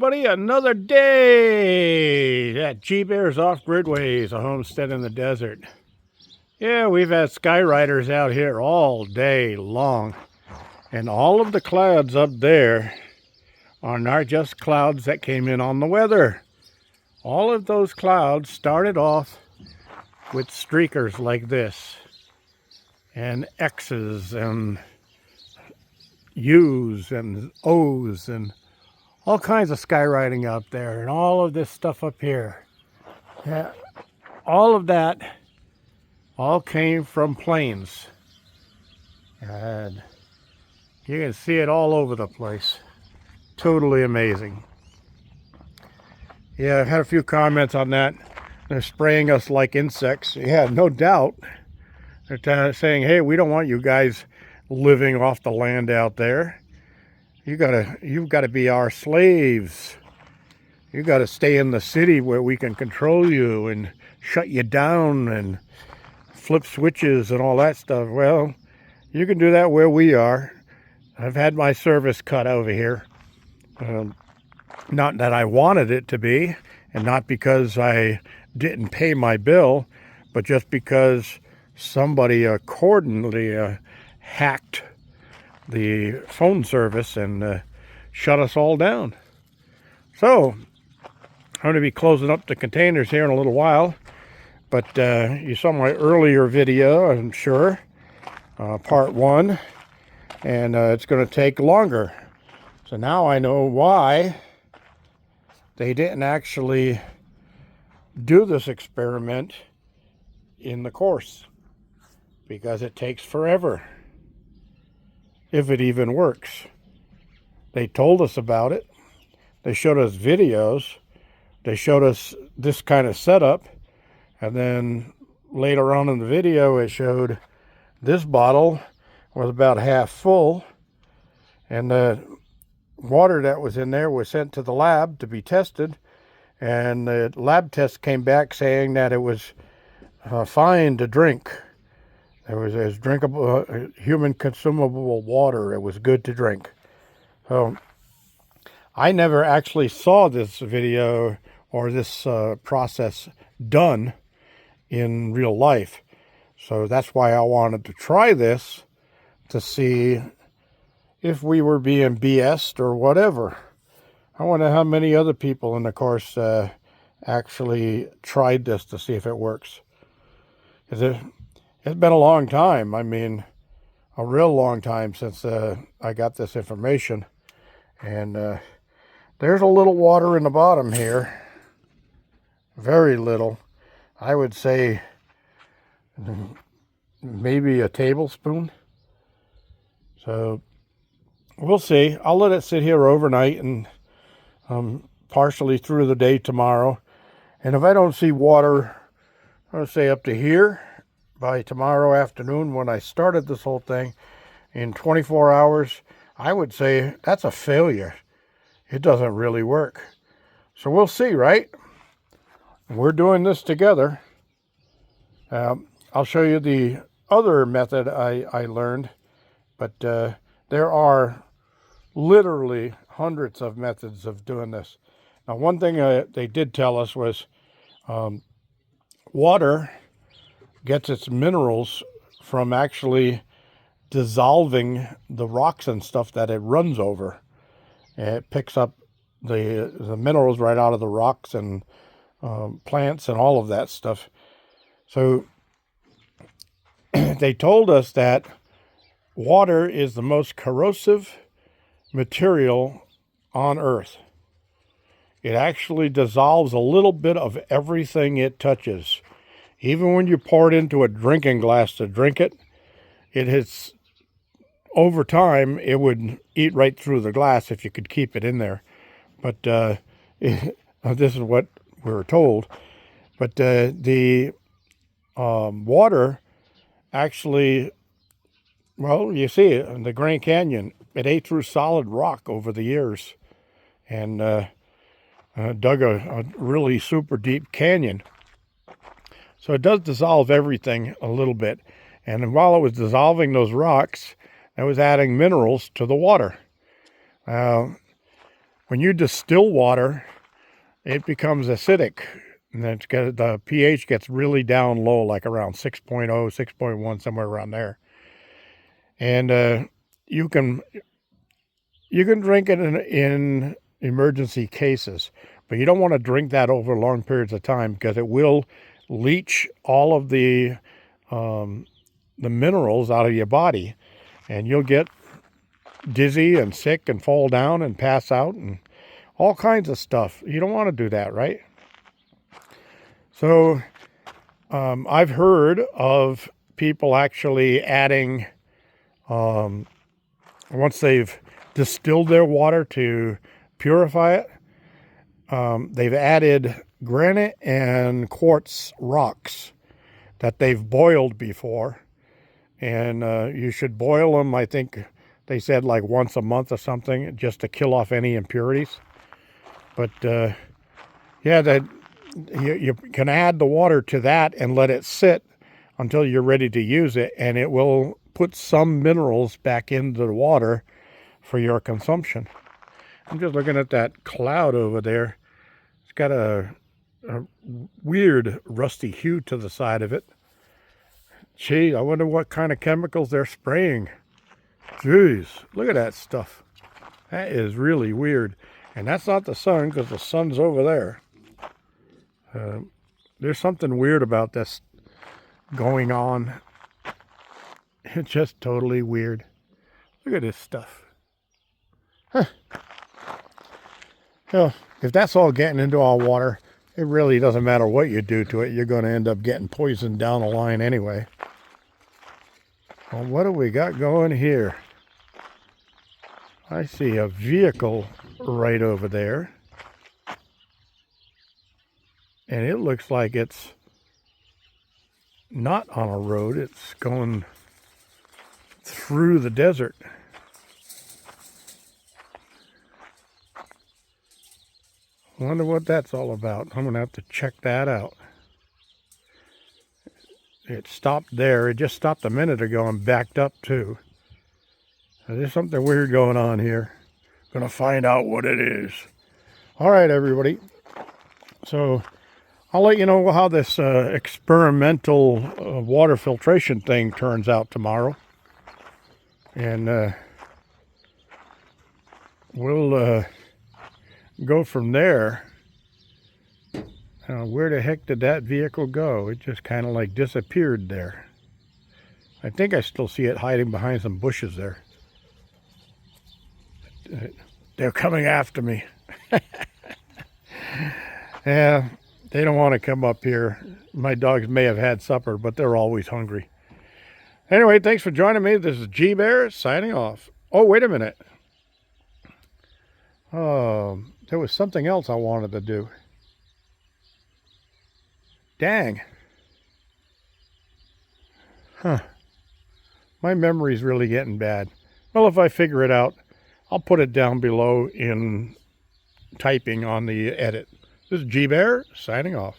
everybody, another day at G-Bears Off-Gridways, a homestead in the desert. Yeah, we've had Skyriders out here all day long, and all of the clouds up there are not just clouds that came in on the weather. All of those clouds started off with streakers like this, and X's and U's and O's and all kinds of skywriting up there, and all of this stuff up here. Yeah, all of that all came from planes. And you can see it all over the place. Totally amazing. Yeah, I've had a few comments on that. They're spraying us like insects. Yeah, no doubt. They're saying, hey, we don't want you guys living off the land out there. You've got to be our slaves. You got to stay in the city where we can control you and shut you down and flip switches and all that stuff. Well, you can do that where we are. I've had my service cut over here. Not that I wanted it to be, and not because I didn't pay my bill, but just because somebody accordingly hacked the phone service and shut us all down. So I'm going to be closing up the containers here in a little while, but you saw my earlier video, I'm sure, part 1, and it's going to take longer. So now I know why they didn't actually do this experiment in the course, because it takes forever. If it even works. They told us about it. They showed us videos. They showed us this kind of setup. And then later on in the video, it showed this bottle was about half full. And the water that was in there was sent to the lab to be tested. And the lab test came back saying that it was fine to drink. It was drinkable, human consumable water. It was good to drink. So I never actually saw this video or this process done in real life. So that's why I wanted to try this to see if we were being BS'd or whatever. I wonder how many other people in the course actually tried this to see if it works. It's been a long time. I mean, a real long time since I got this information. And there's a little water in the bottom here. Very little. I would say maybe a tablespoon. So we'll see. I'll let it sit here overnight and partially through the day tomorrow. And if I don't see water, I'll say up to here, by tomorrow afternoon when I started this whole thing, in 24 hours, I would say that's a failure. It doesn't really work. So we'll see, right? We're doing this together. I'll show you the other method I learned, but there are literally hundreds of methods of doing this. Now, one thing they did tell us was water gets its minerals from actually dissolving the rocks and stuff that it runs over. It picks up the minerals right out of the rocks and plants and all of that stuff. So they told us that water is the most corrosive material on Earth. It actually dissolves a little bit of everything it touches. Even when you pour it into a drinking glass to drink it, over time, it would eat right through the glass if you could keep it in there. But this is what we were told. But the water actually, well, you see it in the Grand Canyon. It ate through solid rock over the years and dug a really super deep canyon. So it does dissolve everything a little bit. And while it was dissolving those rocks, it was adding minerals to the water. when you distill water, it becomes acidic. And then the pH gets really down low, like around 6.0, 6.1, somewhere around there. And you can drink it in emergency cases, but you don't want to drink that over long periods of time because it will leach all of the minerals out of your body, and you'll get dizzy and sick and fall down and pass out and all kinds of stuff. You don't want to do that, right? So I've heard of people actually adding, once they've distilled their water to purify it, they've added granite and quartz rocks that they've boiled before. And you should boil them, I think they said like once a month or something, just to kill off any impurities. But yeah, you can add the water to that and let it sit until you're ready to use it, and it will put some minerals back into the water for your consumption. I'm just looking at that cloud over there. It's got a weird rusty hue to the side of it. Gee, I wonder what kind of chemicals they're spraying. Jeez, look at that stuff. That is really weird. And that's not the sun, because the sun's over there. There's something weird about this going on. It's just totally weird. Look at this stuff. Huh. Well, if that's all getting into our water, it really doesn't matter what you do to it. You're going to end up getting poisoned down the line anyway. Well, what do we got going here? I see a vehicle right over there. And it looks like it's not on a road. It's going through the desert. Wonder what that's all about. I'm going to have to check that out. It stopped there. It just stopped a minute ago and backed up too. So there's something weird going on here. Going to find out what it is. All right, everybody. So I'll let you know how this experimental water filtration thing turns out tomorrow. And we'll go from there. Where the heck did that vehicle go? It just kind of like disappeared there. I think I still see it hiding behind some bushes there. They're coming after me. Yeah, they don't want to come up here. My dogs may have had supper, but they're always hungry. Anyway, thanks for joining me. This is G Bear signing off. Oh, wait a minute. There was something else I wanted to do. Dang. Huh. My memory's really getting bad. Well, if I figure it out, I'll put it down below in typing on the edit. This is G Bear signing off.